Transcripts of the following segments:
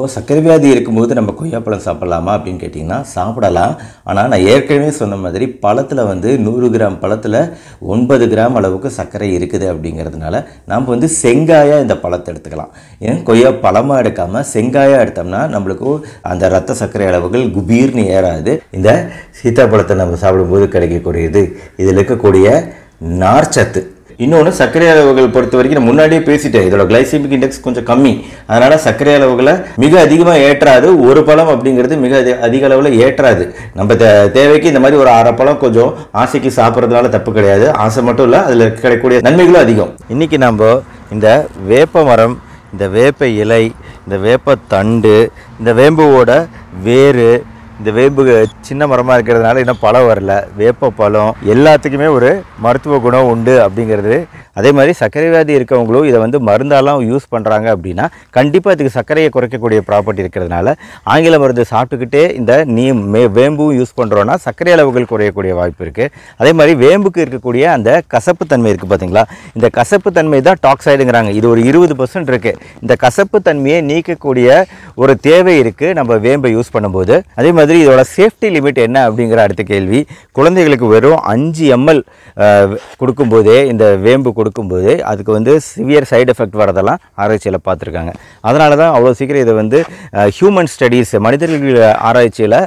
சர்க்கரை வியாதி இருக்கும்போது நம்ம கொய்யாப்பழம் சாப்பிடலாமா அப்படின்னு கேட்டிங்கன்னா சாப்பிடலாம். ஆனால் நான் ஏற்கனவே சொன்ன மாதிரி பழத்தில் 100 கிராம் பழத்தில் 9 கிராம் அளவுக்கு சர்க்கரை இருக்குது அப்படிங்கிறதுனால நாம் செங்காயாக இந்த பழத்தை எடுத்துக்கலாம். ஏன் கொய்யா பழமாக எடுக்காமல் செங்காயாக எடுத்தோம்னா நம்மளுக்கு அந்த ரத்த சர்க்கரை அளவுகள் குபீர்னு ஏறாது. இந்த சீத்தாப்பழத்தை நம்ம சாப்பிடும்போது கிடைக்கக்கூடியது இதில் இருக்கக்கூடிய நார்ச்சத்து. இன்னொன்று சர்க்கரை அளவுகள் பொறுத்த வரைக்கும் நான் முன்னாடியே பேசிட்டேன், இதோட கிளைசெமிக் இண்டெக்ஸ் கொஞ்சம் கம்மி. அதனால் சர்க்கரை அளவுகளை மிக அதிகமாக ஏற்றாது. ஒரு பழம் அப்படிங்கிறது மிக அதிக அளவில் ஏற்றாது. நம்ம தேவைக்கு இந்த மாதிரி ஒரு அரை பழம் கொஞ்சம் ஆசைக்கு சாப்பிட்றதுனால தப்பு கிடையாது. ஆசை மட்டும் இல்லை, அதில் கிடைக்கக்கூடிய நன்மைகளும் அதிகம். இன்றைக்கி நம்ம இந்த வேப்ப மரம், இந்த வேப்ப இலை, இந்த வேப்ப தண்டு, இந்த வேம்புவோட வேறு, இந்த வேம்பு சின்ன மரமாக இருக்கிறதுனால இன்னும் பழம் வரல, வேப்ப பழம் எல்லாத்துக்குமே ஒரு மருத்துவ குணம் உண்டு அப்படிங்கிறது. அதே மாதிரி சர்க்கரை வியாதி இருக்கவங்களும் இதை மருந்தாலாம் யூஸ் பண்ணுறாங்க அப்படின்னா கண்டிப்பாக இதுக்கு சர்க்கரையை குறைக்கக்கூடிய ப்ராப்பர்ட்டி இருக்கிறதுனால ஆங்கில மருந்து சாப்பிட்டுக்கிட்டே இந்த வேம்பும் யூஸ் பண்ணுறோன்னா சர்க்கரை அளவுகள் குறையக்கூடிய வாய்ப்பு இருக்குது. அதே மாதிரி வேம்புக்கு இருக்கக்கூடிய அந்த கசப்பு தன்மை இருக்குது பார்த்தீங்களா, இந்த கசப்பு தன்மை தான் டாக்சைடுங்கிறாங்க. இது ஒரு 20% இருக்குது. இந்த கசப்பு தன்மையை நீக்கக்கூடிய ஒரு தேவை இருக்குது நம்ம வேம்பை யூஸ் பண்ணும்போது. அதே மாதிரி இதோட சேஃப்டி லிமிட் என்ன அப்படிங்கிற அடுத்த கேள்வி. குழந்தைகளுக்கு வெறும் 5 ml கொடுக்கும்போதே, இந்த வேம்பு கொடுக்கும்போது அதுக்கு சிவியர் சைடு எஃபெக்ட் வரதெல்லாம் ஆராய்ச்சியில் பார்த்துருக்காங்க. அதனால தான் அவ்வளோ சீக்கிரம் இதை ஹியூமன் ஸ்டடீஸ், மனிதர்கள் ஆராய்ச்சியில்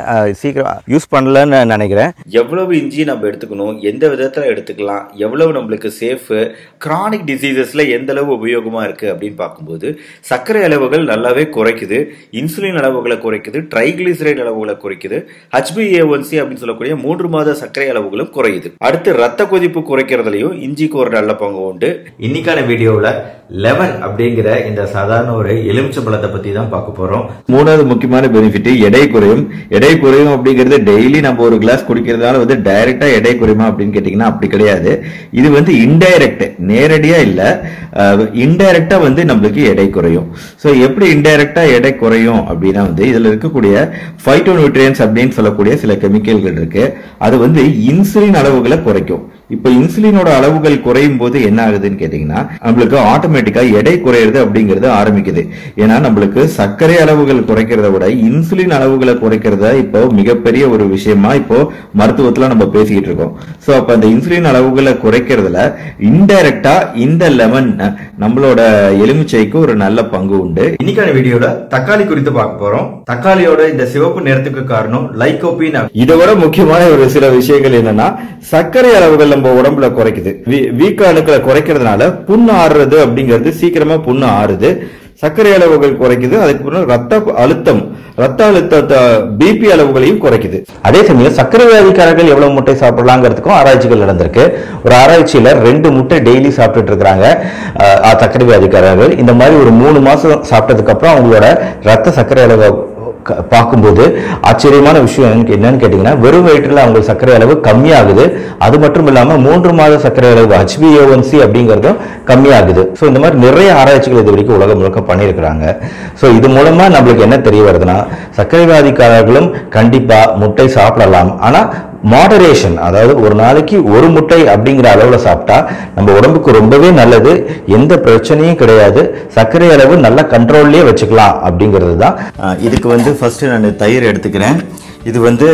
சீக்கிரம் யூஸ் பண்ணலன்னு நினைக்கிறேன். எவ்வளவு இஞ்சி நம்ம எடுத்துக்கணும், எந்த விதத்தில் எடுத்துக்கலாம், எவ்வளவு நம்மளுக்கு சேஃபு, கிரானிக் டிசீசஸில் எந்த அளவு உபயோகமாக இருக்குது அப்படின்னு பார்க்கும்போது சர்க்கரை அளவுகள் நல்லாவே குறைக்குது, இன்சுலின் அளவுகளை குறைக்குது, ட்ரைகிளிசரைடு அளவுகளை குறைக்குது, HbA1c அப்படின்னு சொல்லக்கூடிய 3 மாத சர்க்கரை அளவுகளும் குறையுது. அடுத்து ரத்த கொதிப்பு குறைக்கிறதுலையும் இஞ்சிக்கு ஒரு நல்ல பங்கு உண்டு. இன்னைக்கான வீடியோவில் லெமன் அப்படிங்கிற இந்த சாதாரண ஒரு எலுமிச்சை பழத்தை பத்தி தான் பார்க்க போறோம். மூணாவது முக்கியமான பெனிஃபிட் எடை குறையும். எடை குறையும் அப்படிங்கிறது டெய்லி நம்ம ஒரு கிளாஸ் குடிக்கிறதுனால டைரக்டா எடை குறையுமா அப்படின்னு கேட்டீங்கன்னா அப்படி கிடையாது. இது இன்டைரக்ட், நேரடியா இல்ல, இன்டைரக்டா நம்மளுக்கு எடை குறையும். சோ எப்படி இன்டைரக்டா எடை குறையும் அப்படின்னா இதுல இருக்கக்கூடிய பைட்டோநியூட்ரியன்ஸ் அப்படின்னு சொல்லக்கூடிய சில கெமிக்கல்கள் இருக்கு. அது இன்சுலின் அளவுகளை குறைக்கும். இப்ப இன்சுலினோட அளவுகள் குறையும் போது என்ன ஆகுதுன்னு கேட்டீங்கன்னா நம்மளுக்கு ஆட்டோமேட்டிக்கா எடை குறையிறது அப்படிங்கிறது ஆரம்பிக்குது. ஏன்னா நம்மளுக்கு சர்க்கரை அளவுகள் குறைக்கிறத விட இன்சுலின் அளவுகளை குறைக்கிறத இப்போ மிகப்பெரிய ஒரு விஷயமா இப்போ மருத்துவத்துல நம்ம பேசிக்கிட்டு இருக்கோம். சோ அப்ப அந்த இன்சுலின் அளவுகளை குறைக்கிறதுல இன்டைரக்டா இந்த லெமன், நம்மளோட எலுமிச்சைக்கு ஒரு நல்ல பங்கு உண்டு. இன்னைக்கான வீடியோல தக்காளி குறித்து பார்க்க போறோம். தக்காளியோட இந்த சிவப்பு நிறத்துக்கு காரணம் லைகோபின். இதை விட முக்கியமான ஒரு சில விஷயங்கள் என்னன்னா சர்க்கரை அளவுகள் நம்ம உடம்புல குறைக்குது. வீக்க அணுக்களை குறைக்கிறதுனால புண்ணு ஆறுறது அப்படிங்கிறது சீக்கிரமா புண்ணு ஆறுது. சர்க்கரை அளவுகள் குறைக்குது. அதுக்கு ரத்த அழுத்த பிபி அளவுகளையும் குறைக்குது. அதே சமயம் சர்க்கரை வியாதிக்காரர்கள் எவ்வளவு முட்டை சாப்பிடலாங்கிறதுக்கும் ஆராய்ச்சிகள் நடந்திருக்கு. ஒரு ஆராய்ச்சியில 2 முட்டை டெய்லி சாப்பிட்டுட்டு இருக்காங்க சர்க்கரை வியாதிக்காரர்கள். இந்த மாதிரி ஒரு 3 மாசம் சாப்பிட்டதுக்கு அப்புறம் அவங்களோட ரத்த சர்க்கரை அளவு பார்க்கும்போது ஆச்சரியமான விஷயம் என்னன்னு கேட்டீங்கன்னா வெறும் வயிற்றில் அவங்க சர்க்கரை அளவு கம்மியாகுது. அது மட்டும் இல்லாம 3 மாத சர்க்கரை அளவு HbA1c அப்படிங்கிறதும் கம்மியாகுது. ஸோ இந்த மாதிரி நிறைய ஆராய்ச்சிகள் இது வரைக்கும் உலகம் முழுக்க பண்ணியிருக்கிறாங்க. ஸோ இது மூலமா நம்மளுக்கு என்ன தெரிய வருதுன்னா சர்க்கரை வியாதிக்காரர்களும் கண்டிப்பா முட்டை சாப்பிடலாம். ஆனா மாடரேஷன், அதாவது ஒரு நாளைக்கு ஒரு முட்டை அப்படிங்கிற அளவுல சாப்பிட்டா நம்ம உடம்புக்கு ரொம்பவே நல்லது, எந்த பிரச்சனையும் கிடையாது, சர்க்கரை அளவு நல்ல கண்ட்ரோல்லே வச்சுக்கலாம் அப்படிங்கிறது தான். இதுக்கு ஃபர்ஸ்ட் நான் தயிர் எடுத்துக்கிறேன். இது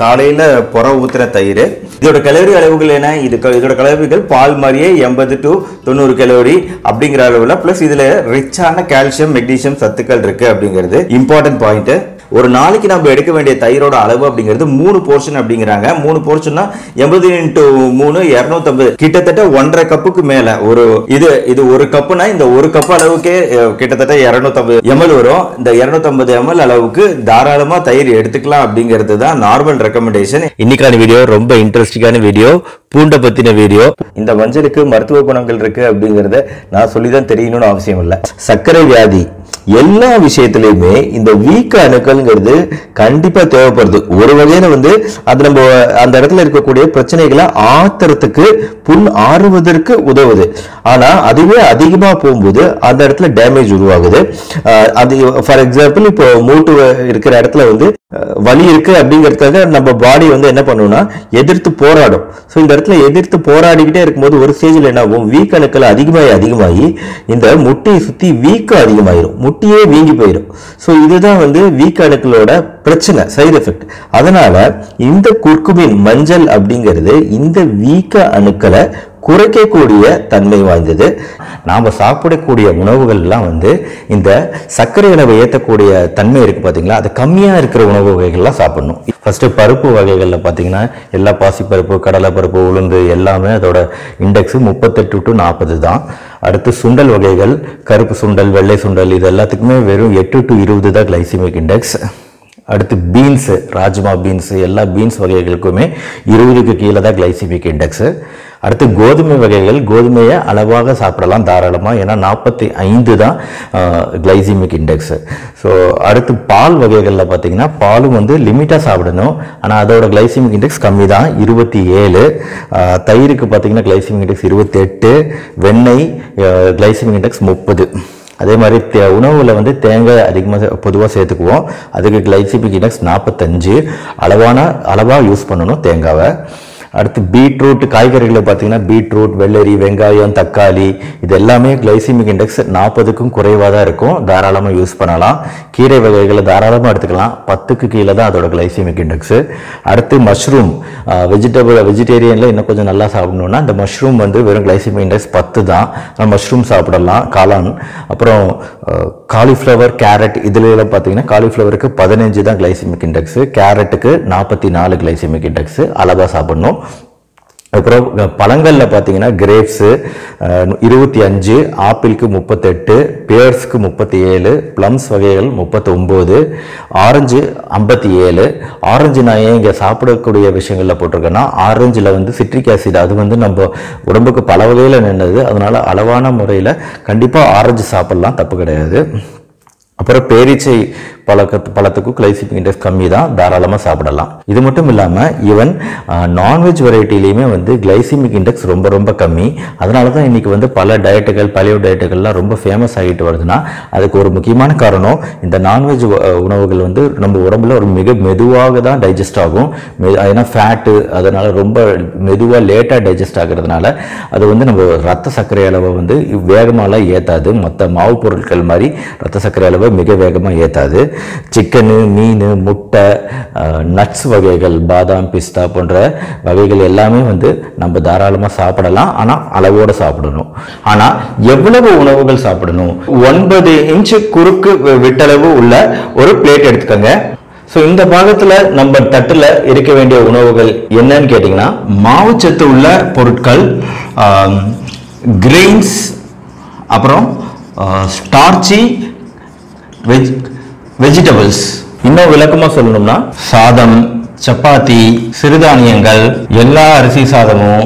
காலையில புற ஊத்துற தயிர். இதோட கலோரி அளவுகள் என்ன, இதோட கலோரிகள் பால் மாதிரியே 80 to 90 கலோரி அப்படிங்கிற அளவுல, பிளஸ் இதுல ரிச்சான கால்சியம் மெக்னீசியம் சத்துக்கள் இருக்கு அப்படிங்கிறது இம்பார்ட்டன்ட் பாயிண்ட். ஒரு நாளைக்கு நம்ம எடுக்க வேண்டிய தயிரோட அளவு அப்படிங்கிறது 3 போர்ஷன் அப்படிங்கிறாங்க. 3 போர்ஷன்னா 80 into 3 250, கிட்டத்தட்ட 1.5 கப்புக்கு மேல. இது ஒரு கப்புனா இந்த ஒரு கப் அளவுக்கே கிட்டத்தட்ட 250 ml வரும். இந்த 250 ml அளவுக்கு தாராளமா தயிர் எடுத்துக்கலாம் அப்படிங்கிறது தான் நார்மல் ரெக்கமெண்டேஷன். இன்னைக்கான வீடியோ ரொம்ப இன்ட்ரெஸ்டிங்கான வீடியோ, பூண்டை பத்தின வீடியோ. இந்த மஞ்சளுக்கு மருத்துவ குணங்கள் இருக்கு அப்படிங்கறத நான் சொல்லிதான் தெரியணும்னு அவசியம் இல்லை. சர்க்கரை வியாதி எல்லா விஷயத்திலையுமே இந்த வீக்க அணுக்கள்ங்கிறது கண்டிப்பா தேவைப்படுது. ஒரு வகையில அது நம்ம அந்த இடத்துல இருக்கக்கூடிய பிரச்சனைகளை ஆத்துறதுக்கு, புண் ஆறுவதற்கு உதவுது. ஆனா அதுவே அதிகமா போகும்போது அந்த இடத்துல டேமேஜ் உருவாகுது. அது ஃபார் எக்ஸாம்பிள் இப்போ மூட்டு இருக்கிற இடத்துல வலி இருக்கு அப்படிங்கிறதுக்காக நம்ம பாடி என்ன பண்ணும்னா எதிர்த்து போராடும். ஸோ இந்த இடத்துல எதிர்த்து போராடிக்கிட்டே இருக்கும்போது ஒரு ஸ்டேஜில் என்ன ஆகும், வீக்க அணுக்கள் அதிகமாகி இந்த முட்டையை சுற்றி வீக்கம் அதிகமாயிரும். முட்டியே வீங்கி போயிடும். ஸோ இதுதான் வந்து வீக்க அணுக்களோட பிரச்சனை, சைடு எஃபெக்ட். அதனால இந்த குர்குமின் மஞ்சள் அப்படிங்கிறது இந்த வீக்க அணுக்களை குறைக்கக்கூடிய தன்மை வாய்ந்தது. நாம் சாப்பிடக்கூடிய உணவுகள்லாம் வந்து இந்த சர்க்கரை அளவை ஏற்றக்கூடிய தன்மை இருக்குது பார்த்தீங்களா, அது கம்மியாக இருக்கிற உணவு வகைகள்லாம் சாப்பிடணும். ஃபஸ்ட்டு பருப்பு வகைகளில் பார்த்தீங்கன்னா எல்லா பாசிப்பருப்பு, கடலை பருப்பு, உளுந்து எல்லாமே அதோட இண்டெக்ஸு 38 to 40 தான். அடுத்து சுண்டல் வகைகள், கருப்பு சுண்டல், வெள்ளை சுண்டல், இது எல்லாத்துக்குமே வெறும் 8 to 20 தான் கிளைசிமிக் இண்டெக்ஸ். அடுத்து பீன்ஸு, ராஜ்மா பீன்ஸு, எல்லா பீன்ஸ் வகைகளுக்குமே 20க்கு கீழே தான் கிளைசிமிக் இண்டெக்ஸு. அடுத்து கோதுமை வகைகள், கோதுமையை அளவாக சாப்பிடலாம் தாராளமாக, ஏன்னா 45 தான் கிளைசிமிக் இண்டெக்ஸு. ஸோ அடுத்து பால் வகைகளில் பார்த்தீங்கன்னா பாலும் வந்து லிமிட்டாக சாப்பிடணும், ஆனால் அதோட கிளைசிமிக் இண்டெக்ஸ் கம்மி தான், 27. தயிருக்கு பார்த்தீங்கன்னா கிளைசிமிக் இண்டெக்ஸ் 28, வெண்ணெய் கிளைசிமிக் இண்டெக்ஸ் 30. அதே மாதிரி உணவில் வந்து தேங்காய் அதிகமாக பொதுவாக சேர்த்துக்குவோம், அதுக்கு கிளைசிமிக் இண்டெக்ஸ் 45. அளவாக யூஸ் பண்ணணும் தேங்காவை. அடுத்து பீட்ரூட், காய்கறிகளை பார்த்தீங்கன்னா பீட்ரூட், வெள்ளரி, வெங்காயம், தக்காளி, இது எல்லாமே கிளைசிமிக் இண்டெக்ஸ் 40க்கும் குறைவாக தான் இருக்கும், தாராளமாக யூஸ் பண்ணலாம். கீரை வகைகளை தாராளமாக எடுத்துக்கலாம், 10க்கு கீழே தான் அதோட கிளைசிமிக் இண்டெக்ஸு. அடுத்து மஷ்ரூம், வெஜிடேரியனில் இன்னும் கொஞ்சம் நல்லா சாப்பிடணுன்னா இந்த மஷ்ரூம் வந்து வெறும் கிளைசிமிக் இண்டெக்ஸ் 10 தான், மஷ்ரூம் சாப்பிடலாம். காளான், அப்புறம் காலிஃப்ளவர், கேரட், இதுல பார்த்தீங்கன்னா காலிஃப்ளவருக்கு 15 தான் கிளைசிமிக் இண்டெக்ஸு, கேரட்டுக்கு 44 கிளைசிமிக் இண்டெக்ஸு, அளவாக சாப்பிடணும். அப்புறம் பழங்களில் பார்த்தீங்கன்னா கிரேப்ஸு 25, ஆப்பிளுக்கு 38, பேர்ஸ்க்கு 37, ப்ளம்ஸ் வகைகள் 39, ஆரஞ்சு 57. ஆரஞ்சு நான் ஏன் இங்கே சாப்பிடக்கூடிய விஷயங்களில் போட்டிருக்கேன்னா, ஆரஞ்சில் வந்து சிட்ரிக் ஆசிட், அது வந்து நம்ம உடம்புக்கு பல வகையில் நின்றது, அதனால அளவான முறையில் கண்டிப்பாக ஆரஞ்சு சாப்பிடலாம், தப்பு கிடையாது. அப்புறம் பேரீச்சை பழத்துக்கும் கிளைசிமிக் இண்டெக்ஸ் கம்மி தான், தாராளமாக சாப்பிடலாம். இது மட்டும் இல்லாமல் ஈவன் நான்வெஜ் வெரைட்டிலையுமே வந்து கிளைசிமிக் இண்டெக்ஸ் ரொம்ப ரொம்ப கம்மி. அதனால தான் இன்றைக்கி வந்து பல டயட்டுகள், பழைய டயட்டுகள்லாம் ரொம்ப ஃபேமஸ் ஆகிட்டு வருதுன்னா அதுக்கு ஒரு முக்கியமான காரணம், இந்த நான்வெஜ் உணவுகள் வந்து நம்ம உடம்புல ஒரு மிக மெதுவாக தான் டைஜஸ்ட் ஆகும். ஏன்னா ஃபேட்டு, அதனால் ரொம்ப மெதுவாக லேட்டாக டைஜஸ்ட் ஆகிறதுனால அது வந்து நம்ம ரத்த சர்க்கரை அளவை வந்து வேகமாலாம் ஏற்றாது, மற்ற மாவு பொருட்கள் மாதிரி ரத்த சர்க்கரை அளவை மிக வேகமாக ஏற்றாது. சிக்கனு, மீன், முட்டை, நட்ஸ் வகைகள், பாதாம், பிஸ்தா போன்ற வகைகள் எல்லாமே வந்து நம்ம தாராளமாக சாப்பிடலாம், ஆனால் அளவோடு சாப்பிடணும். ஆனால் எவ்வளவு உணவுகள் சாப்பிடணும்? 9 இன்ச்சு குறுக்கு விட்டளவு உள்ள ஒரு பிளேட் எடுத்துக்கோங்க. ஸோ இந்த பாகத்தில் நம்ம தட்டில் இருக்க வேண்டிய உணவுகள் என்னன்னு கேட்டிங்கன்னா, மாவுச்சத்து உள்ள பொருட்கள், கிரெயின்ஸ், அப்புறம் ஸ்டார்ச்சி வெஜிடபிள்ஸ். இன்னும் விளக்கமாக சொல்லணும்னா சாதம், சப்பாத்தி, சிறுதானியங்கள், எல்லா அரிசி சாதமும்,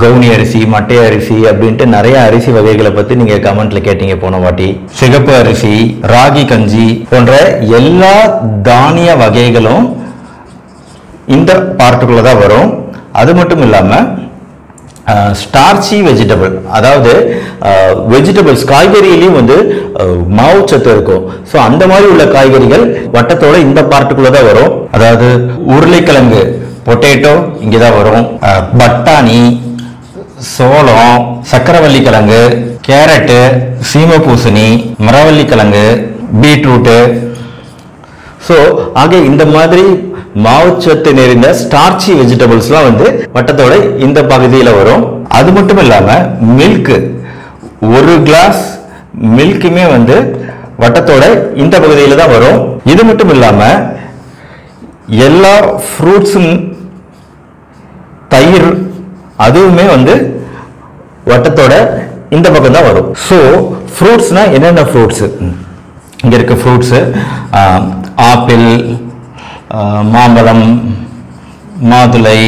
கவுனி அரிசி, மட்டை அரிசி அப்படின்ட்டு நிறைய அரிசி வகைகளை பற்றி நீங்கள் கமெண்ட்ல கேட்டீங்க போன வாட்டி. சிகப்பு அரிசி, ராகி கஞ்சி போன்ற எல்லா தானிய வகைகளும் இந்த பார்ட்டுக்குள்ள தான் வரும். அது மட்டும் இல்லாமல் ஸ்டார்ச்சி வெஜிடபிள், அதாவது வெஜிடபிள்ஸ், காய்கறியிலையும் வந்து மாவு சத்து இருக்கும். ஸோ அந்த மாதிரி உள்ள காய்கறிகள் வட்டத்தோட இந்த பார்ட்டுக்குள்ள தான் வரும். அதாவது உருளைக்கிழங்கு, பொட்டேட்டோ இங்கே தான் வரும், பட்டாணி, சோளம், சக்கரவள்ளி கிழங்கு, கேரட்டு, சீமப்பூசணி, மரவள்ளிக்கிழங்கு, பீட்ரூட்டு. ஸோ ஆக இந்த மாதிரி மாவுச்சத்து நிறைந்த ஸ்டார்ச்சி வெஜிடபிள்ஸ்லாம் வந்து வட்டத்தோட இந்த பகுதியில் வரும். அது மட்டும் இல்லாமல் மில்க்கு, ஒரு கிளாஸ் மில்க்குமே வந்து வட்டத்தோட இந்த பகுதியில் தான் வரும். இது மட்டும் இல்லாமல் எல்லா ஃப்ரூட்ஸும், தயிர், அதுவுமே வந்து வட்டத்தோட இந்த பக்கம் தான் வரும். ஸோ ஃப்ரூட்ஸ்னா என்னென்ன ஃப்ரூட்ஸு இங்கே இருக்க ஃப்ரூட்ஸு, ஆப்பிள், மாம்பழம், மாதுளை,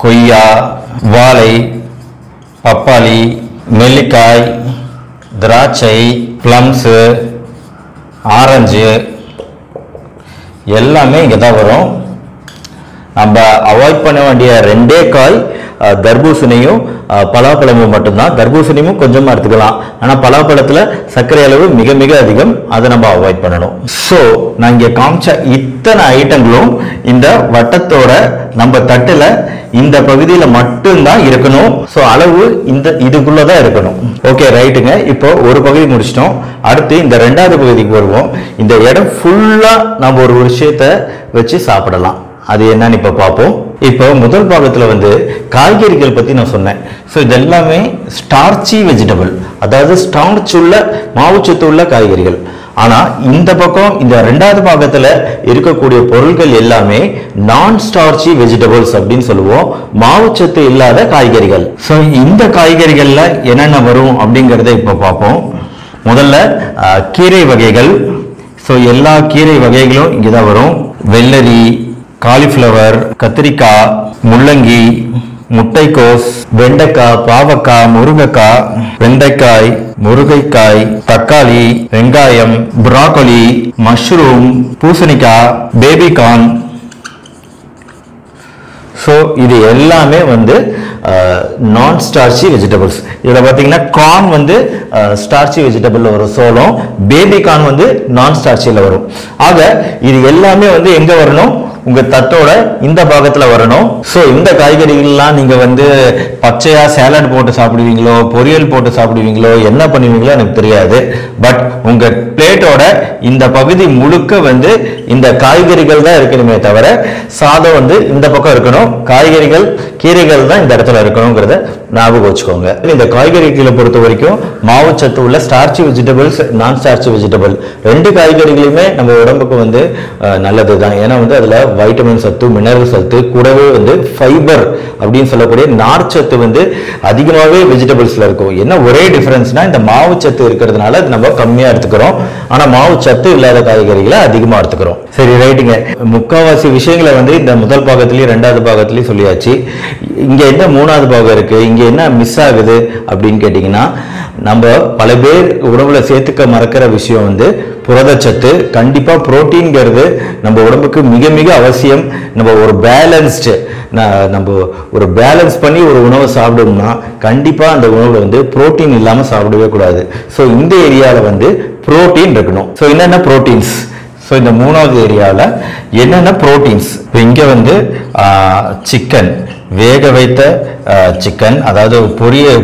கொய்யா, வாழை, பப்பாளி, நெல்லிக்காய், திராட்சை, பிளம்ஸு, ஆரஞ்சு எல்லாமே இங்கே தான் வரும். நம்ம அவாய்ட் பண்ண வேண்டிய 2 காய் தர்பூசணியும் பலாப்பழமும் மட்டும்தான். தர்பூசணியும் கொஞ்சமா எடுத்துக்கலாம். ஆனா பலாப்பழத்துல சர்க்கரை அளவு மிக மிக அதிகம். அதை நம்ம அவாய்ட் பண்ணணும். சோ நான் இங்க காமிச்ச இத்தனை ஐட்டங்களும் இந்த வட்டத்தோட நம்ம தட்டுல இந்த பகுதியில மட்டும்தான் இருக்கணும். சோ அளவு இதுக்குள்ளதான் இருக்கணும். ஓகே ரைட்டுங்க. இப்போ ஒரு பகுதி முடிச்சிட்டோம். அடுத்து இந்த ரெண்டாவது பகுதிக்கு வருவோம். இந்த இடம் ஃபுல்லா நம்ம ஒரு விஷயத்தை வச்சு சாப்பிடலாம். அது என்னன்னு இப்ப பார்ப்போம். இப்போ முதல் பாகத்துல வந்து காய்கறிகள் பத்தி நான் சொன்னேன். ஸோ இது எல்லாமே ஸ்டார்ச்சி வெஜிடபிள், அதாவது ஸ்டார்ச் உள்ள மாவுச்சத்து உள்ள காய்கறிகள். ஆனா இந்த பக்கம் இந்த ரெண்டாவது பாகத்துல இருக்கக்கூடிய பொருட்கள் எல்லாமே நான் ஸ்டார்ச்சி வெஜிடபிள்ஸ் அப்படின்னு சொல்லுவோம், மாவுச்சத்து இல்லாத காய்கறிகள். ஸோ இந்த காய்கறிகள்ல என்னென்ன வரும் அப்படிங்கறத இப்ப பார்ப்போம். முதல்ல கீரை வகைகள். ஸோ எல்லா கீரை வகைகளும் இங்கதான் வரும். வெள்ளரி, காலிஃப்ளவர், கத்திரிக்காய், முள்ளங்கி, முட்டைக்கோஸ், வெண்டைக்காய், பாவக்காய், முருங்கைக்காய், வெண்டைக்காய், முருங்கைக்காய், தக்காளி, வெங்காயம், புரோக்கோலி, மஷ்ரூம், பூசணிக்காய், பேபிகார்ன். ஸோ இது எல்லாமே வந்து நான் ஸ்டார்ச்சி வெஜிடபிள்ஸ். இதில் பார்த்தீங்கன்னா கார்ன் வந்து ஸ்டார்ச்சி வெஜிடபிள் வரும், சோளம். பேபிகார்ன் வந்து நான் ஸ்டார்ச்சியில் வரும். ஆக இது எல்லாமே வந்து எங்க வரணும்? உங்க தட்டோட இந்த பாகத்துல வரணும். சோ இந்த காய்கறிகள்லாம் நீங்க வந்து பச்சையா சாலட் போட்டு சாப்பிடுவீங்களோ, பொரியல் போட்டு சாப்பிடுவீங்களோ, என்ன பண்ணுவீங்களோ எனக்கு தெரியாது. பட் உங்க பிளேட்டோட இந்த பகுதி முழுக்க வந்து இந்த காய்கறிகள் தான் இருக்கணுமே தவிர சாதம் வந்து இந்த பக்கம் இருக்கணும். காய்கறிகள், கீரைகள் தான் இந்த இடத்துல இருக்கணுங்கிறத ஞாபகம் வச்சுக்கோங்க. இந்த காய்கறிகளை பொறுத்த வரைக்கும் மாவுச்சத்து உள்ள ஸ்டார்ச்சி வெஜிடபிள்ஸ், நான் ஸ்டார்ச்சி வெஜிடபிள் ரெண்டு காய்கறிகளுமே நம்ம உடம்புக்கு வந்து நல்லது தான். ஏன்னா வந்து அதுல வைட்டமின் சத்து, மினரல் சத்து, கூடவே வந்து ஃபைபர் அப்படின்னு சொல்லக்கூடிய நார்ச்சத்து வந்து அதிகமாகவே வெஜிடபிள்ஸ்ல இருக்கும். என்ன ஒரே டிஃபரன்ஸ்னா இந்த மாவு சத்து இருக்கிறதுனால நம்ம கம்மியா எடுத்துக்கிறோம், ஆனா மாவு சத்து இல்லாத காய்கறிகளை அதிகமா எடுத்துக்கிறோம். சரி ரைட்டுங்க. முக்காவாசி விஷயங்களை வந்து இந்த முதல் பாகத்திலயும் ரெண்டாவது பாகத்திலயும் சொல்லியாச்சு. இங்க என்ன மூணாவது பாகம் இருக்கு, இங்க என்ன மிஸ் ஆகுது அப்படின்னு கேட்டீங்கன்னா, நம்ம பல பேர் உணவுல சேர்த்துக்க மறக்கிற விஷயம் வந்து புரதச்சத்து. கண்டிப்பா புரோட்டீன்ங்கிறது நம்ம உடம்புக்கு மிக மிக அவசியம். நம்ம ஒரு பேலன்ஸ்டு நம்ம ஒரு பேலன்ஸ் பண்ணி ஒரு உணவை சாப்பிடணும்னா கண்டிப்பா அந்த உணவுல வந்து புரோட்டீன் இல்லாம சாப்பிடவே கூடாது. ஸோ இந்த ஏரியாவில் வந்து புரோட்டீன் இருக்கணும். ஸோ என்னென்ன புரோட்டீன்ஸ்? ஸோ இந்த மூணாவது ஏரியாவில் என்னென்ன புரோட்டீன்ஸ்? இப்போ இங்கே வந்து சிக்கன், வேக வைத்த சிக்கன், அதாவது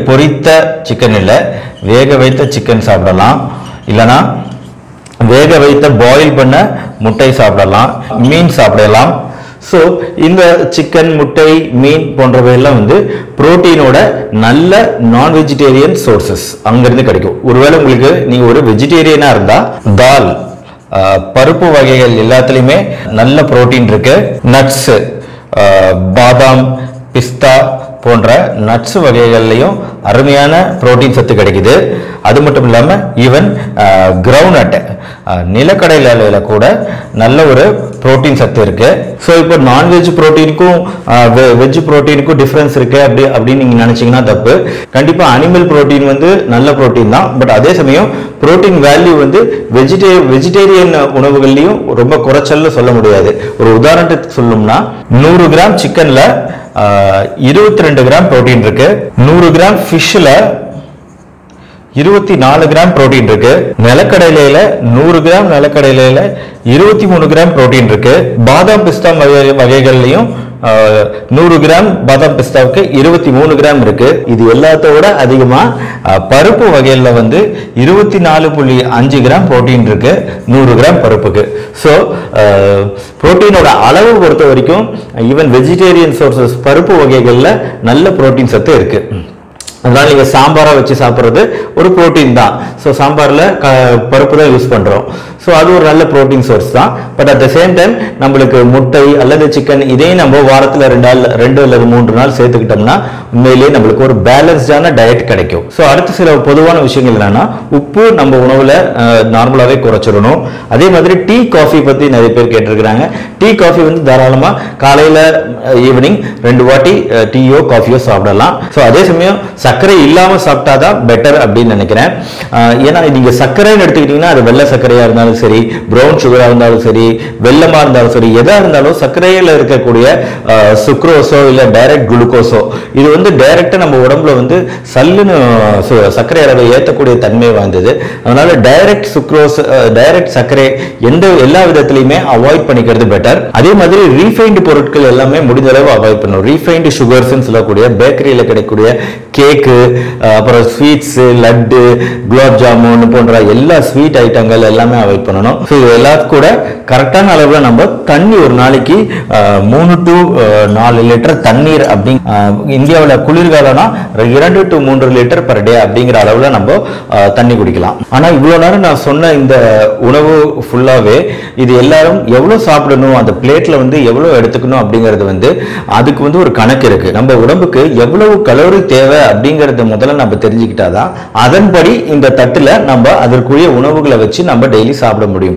பொரித்த சிக்கன் இல்லை, வேக வைத்த சிக்கன் சாப்பிடலாம். இல்லைன்னா வேக வைத்த பாயில் பண்ண முட்டை சாப்பிடலாம், மீன் சாப்பிடலாம். ஸோ இந்த சிக்கன், முட்டை, மீன் போன்றவையெல்லாம் வந்து புரோட்டீனோட நல்ல நான் வெஜிடேரியன் சோர்சஸ் அங்கிருந்து கிடைக்கும். ஒருவேளை உங்களுக்கு நீங்க ஒரு வெஜிடேரியனா இருந்தா தால், பருப்பு வகைகள் எல்லாத்துலயுமே நல்ல புரோட்டீன் இருக்கு. நட்ஸ், பாதாம், பிஸ்தா போன்ற நட்ஸ் வகைகள்லையும் அருமையான புரோட்டீன் சத்து கிடைக்குது. அது மட்டும் இல்லாம ஈவன் கிரவுண்ட் நிலக்கடலையில கூட நல்ல ஒரு புரோட்டீன் சத்து இருக்கு. ஸோ இப்போ நான்வெஜ் புரோட்டீனுக்கும் வெஜ் புரோட்டீனுக்கும் டிஃபரன்ஸ் இருக்கு அப்படின்னு நீங்க நினைச்சீங்கன்னா தப்பு. கண்டிப்பா அனிமல் புரோட்டீன் வந்து நல்ல புரோட்டீன் தான். பட் அதே சமயம் புரோட்டீன் வேல்யூ வந்து வெஜிடேரியன் உணவுகள்லையும் ரொம்ப குறைச்சல்னு சொல்ல முடியாது. ஒரு உதாரணத்துக்கு சொல்லணும்னா 100 கிராம் சிக்கன்ல 22 கிராம் புரோட்டீன் இருக்கு. 100 கிராம் ஃபிஷ்ல 24 கிராம் புரோட்டீன் இருக்கு. நிலக்கடலையில 100 கிராம் நிலக்கடலையில 23 கிராம் புரோட்டீன் இருக்கு. பாதாம் பிஸ்தா வகைகள்லையும் 100 கிராம் பாதாம் பிஸ்தாவுக்கு 23 கிராம் இருக்கு. இது எல்லாத்தோட அதிகமா பருப்பு வகையில வந்து 24.5 கிராம் புரோட்டீன் இருக்கு 100 கிராம் பருப்புக்கு. ஸோ புரோட்டீனோட அளவு பொறுத்த வரைக்கும் ஈவன் வெஜிடேரியன் சோர்சஸ் பருப்பு வகைகள்ல நல்ல புரோட்டீன் சத்து இருக்கு. அதனால நீங்க சாம்பாரா வச்சு சாப்பிட்றது ஒரு புரோட்டீன் தான். ஸோ சாம்பார்ல பருப்பு தான் யூஸ் பண்றோம். ஸோ அது ஒரு நல்ல புரோட்டீன் சோர்ஸ் தான். But at the same time நம்மளுக்கு முட்டை அல்லது சிக்கன் இதையும் நம்ம வாரத்தில் 2 அல்லது 3 நாள் சேர்த்துக்கிட்டோம்னா உண்மையிலேயே நம்மளுக்கு ஒரு பேலன்ஸ்டான டயட் கிடைக்கும். ஸோ அடுத்த சில பொதுவான விஷயங்கள் என்னன்னா, உப்பு நம்ம உணவுல நார்மலாவே குறைச்சிடணும். அதே மாதிரி டீ, காஃபி பத்தி நிறைய பேர் கேட்டிருக்கிறாங்க. டீ, காஃபி வந்து தாராளமா காலையில ஈவினிங் 2 வாட்டி டீயோ காஃபியோ சாப்பிடலாம். ஸோ அதே சமயம் சர்க்கரை இல்லாமல் சாப்பிட்டாதான் பெட்டர் அப்படின்னு நினைக்கிறேன். ஏன்னா நீங்க சர்க்கரைன்னு எடுத்துக்கிட்டீங்கன்னா அது வெள்ளை சர்க்கரையா இருந்தாலும் சரி, ப்ரௌன் சுகரா இருந்தாலும் சரி, வெள்ளமா இருந்தாலும் சரி, எதா இருந்தாலும் சர்க்கரையில இருக்கக்கூடிய சுக்ரோஸோ இல்ல டைரக்ட் குளுக்கோஸோ இது வந்து டைரக்டா நம்ம உடம்புல வந்து சல்லுன்னு சர்க்கரை அளவை ஏற்றக்கூடிய தன்மை வாய்ந்தது. அதனால டைரக்ட் சுக்ரோஸ், டைரக்ட் சர்க்கரை எல்லா விதத்திலையுமே அவாய்ட் பண்ணிக்கிறது பெட்டர். அதே மாதிரி ரீஃபைன்டு பொருட்கள் எல்லாமே முடிந்த அளவு அவாய்ட் பண்ணணும். ரீஃபைன்டு சுகர்ஸ் சொல்லக்கூடிய பேக்கரியில கிடைக்கக்கூடிய கேக்கு, அப்புறம் ஸ்வீட்ஸ், லட்டு, குலாப் ஜாமுன் போன்ற எல்லா ஸ்வீட் ஐட்டங்கள் எல்லாமே அவாய்ட் பண்ணணும். ஸோ இது எல்லாத்துக்கும் கூட கரெக்டான அளவுல நம்ம தண்ணி ஒரு நாளைக்கு 3 to 4 லிட்டர் தண்ணீர் அப்படி இந்தியாவில் குளிர்காலம்னா 2 to 3 லிட்டர் பர் டே அப்படிங்கிற அளவுல நம்ம தண்ணி குடிக்கலாம். ஆனா இவ்வளவு நேரம் நான் சொன்ன இந்த உணவு ஃபுல்லாவே இது எல்லாரும் எவ்வளவு சாப்பிடணும், அந்த பிளேட்ல வந்து எவ்வளவு எடுத்துக்கணும் அப்படிங்கிறது வந்து அதுக்கு வந்து ஒரு கணக்கு இருக்கு. நம்ம உடம்புக்கு எவ்வளவு கலோரி தேவை அப்படிங்கறத முதல்ல நம்ம தெரிஞ்சுக்கிட்டாதான் அதன்படி இந்த தட்டுல நம்ம அதற்குரிய உணவுகளை வச்சு நம்ம டெய்லி சாப்பிட முடியும்.